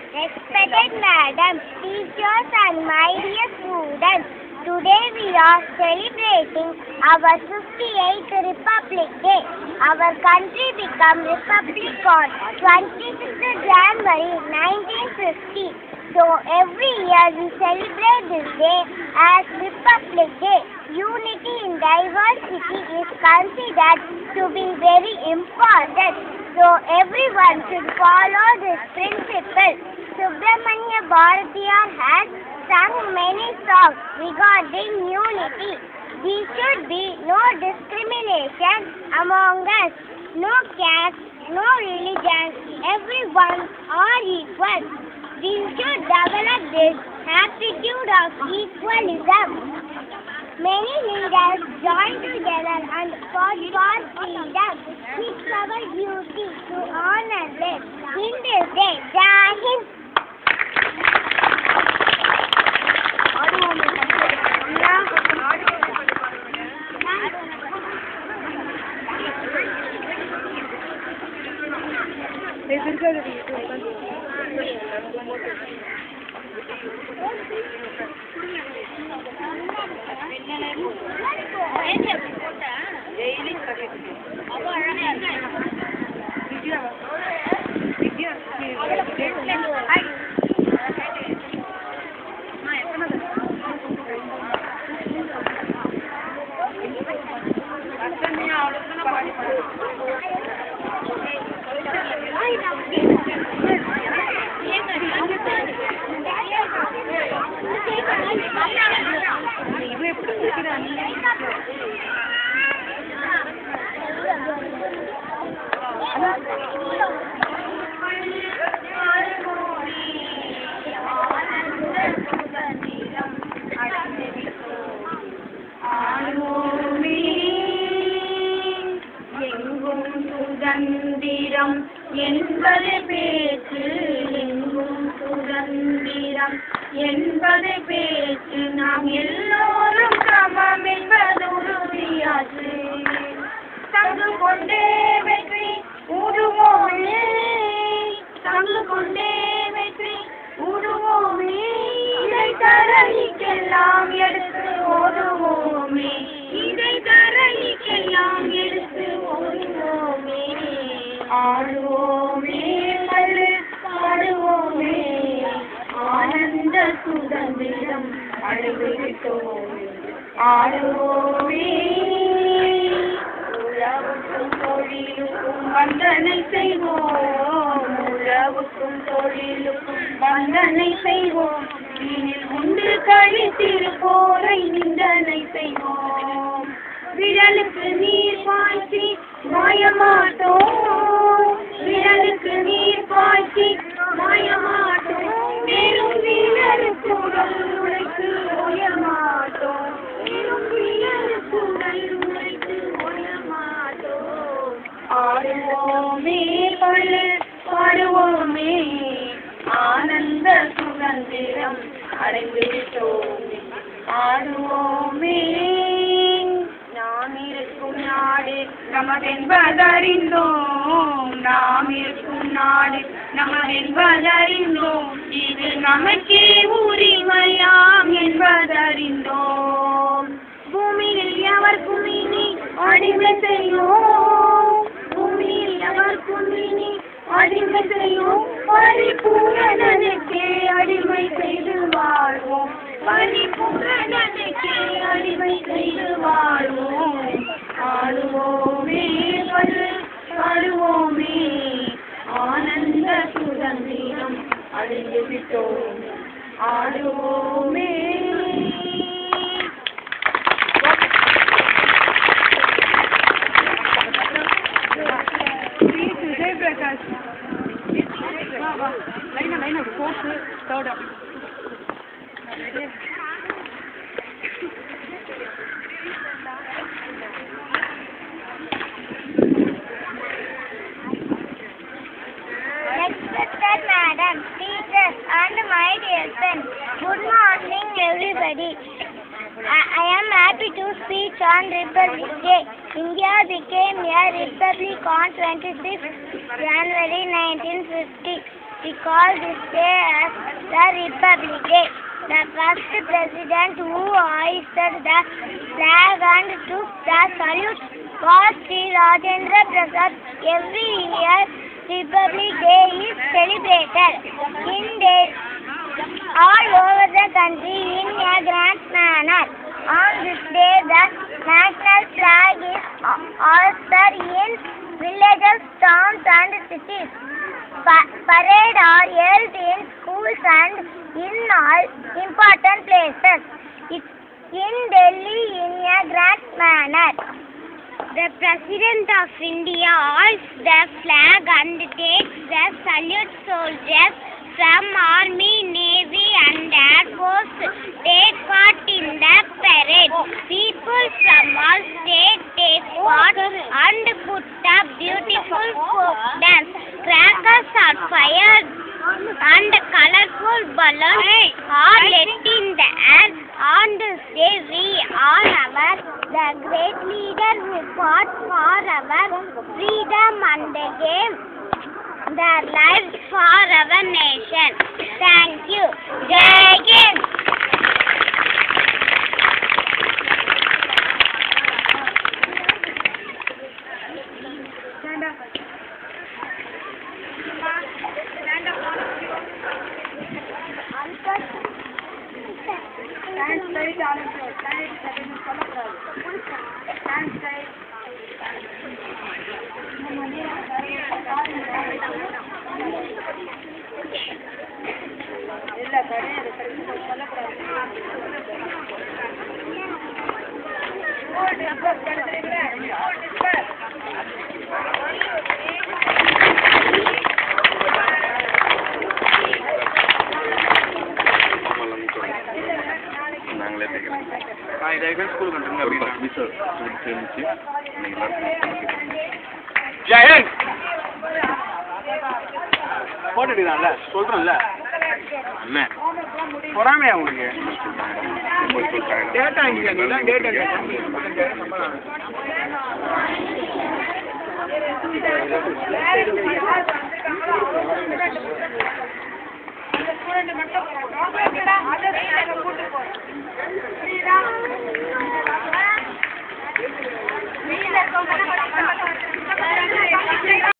Respected Madam, teachers and my dear students, today we are celebrating our 58th Republic Day. Our country became Republic on 26th January 1950. So every year we celebrate this day as Republic Day. Unity in diversity is considered to be very important. So everyone should follow this principle. Subramanya Bharatiya has sung many songs regarding unity. There should be no discrimination among us, no caste, no religion, everyone are equal. We should develop this attitude of equalism. Many leaders join together and fought for freedom. It's our duty to honor them in this day. Jai Hind. சுதந்திரம் என்பது பேச்சு எங்கும் சுதந்திரம் என்பது பேச்சு நாம் எல்லோரும் சமம் என்பது உறுதியாச்சு தங்கு கொண்டே வெற்றி ஊடுவோமே தங்கு கொண்டே வெற்றி ஊடுவோமே இதை தரணிக்கெல்லாம் எடுத்து ஓடுவோமே இதை தரணிக்கெல்லாம் எடுத்து ஓடுவோமே ஆடுவோமே பள்ளு பாடுவோமே ஆனந்த சுதந்திரம் அடைந்துவிட்டோமே ஆடுவோமே உறவுக்கும் தொழிலுக்கும் வந்தனை செய்வோம் உறவுக்கும் தொழிலுக்கும் வந்தனை செய்வோம் வீணில் உண்டு கழித்திருப்போரை நிந்தனை செய்வோம் விரலுக்கு நீர் பாய்ச்சி மாயமாட்டோம் விரலுக்கு நீர் பாய்ச்சி மாயமாட்டோம் மேலும் வீரருக்கு உடல் உழைத்து ஓயமாட்டோம் மேலும் வீரருக்கு உடல் உழைத்து ஓயமாட்டோம் ஆடுவோமே பள்ளு பாடுவோமே ஆனந்த சுதந்திரம் அடைந்து விட்டோமே ஆடுவோமே நாம் இருக்கும் நாடு நமதென்பதறிந்தோம் நாம் இருக்கும் நாடு நமதென்பதறிந்தோம் இது நமக்கே உரிமையாம் என்பதறிந்தோம் பூமியில் எவர்க்கும் இனி அடிமை செய்வோம் பூமியில் எவர்க்கும் இனி அடிமை செய்வோம் பரிபூரணனுக்கே அடிமை செய்து வாழ்வோம் பரிபூரணனுக்கே அடிமை செய்து வாழ்வோம் ஆடுவோமே பள்ளு பாடுவோமே ஆனந்த சுதந்திரம் அடைந்து விட்டோம் ஆடுவோமே Prakash. Line fourth, third up. Respected Madam, teachers and my dear friends, good morning everybody. I am happy to speak on Republic Day. India became a republic on 26th January 1950. We call this day as the Republic Day. The first president who hoisted the flag and took the salute was Sri Rajendra Prasad. Every year, Republic Day is celebrated all over the country in a grand manner. On this day, the national flag is hoisted in villages, towns, and cities. Parades are held in schools and in all important places. In Delhi, in a grand manner. The President of India hoists the flag and takes the salute. Soldiers from Army, Navy and Air Force take part in the parade. People from all states take part and put up beautiful folk dance. Crackers are fired and colorful balloons are lit in the air. On this day we honor the great leader who fought for our freedom and gave their lives for our nation. Thank you. Jai Hind. Stand up. Stand up, all of you. Stand straight, all of you. Stand straight. இல்ல கிடையாது சொல்லக்கூடாது. நாங்களே பேசுகிறேன் school கண்டுங்க அப்படின்னு சேர்ந்துச்சு. ஜெயன் போட்டுடுதான்ல சொல்கிறேன்ல அண்ணன் பொறாமையா உங்களுக்கு டேட்டா இங்கே டேட்டா ஸ்டூடெண்ட் மட்டும்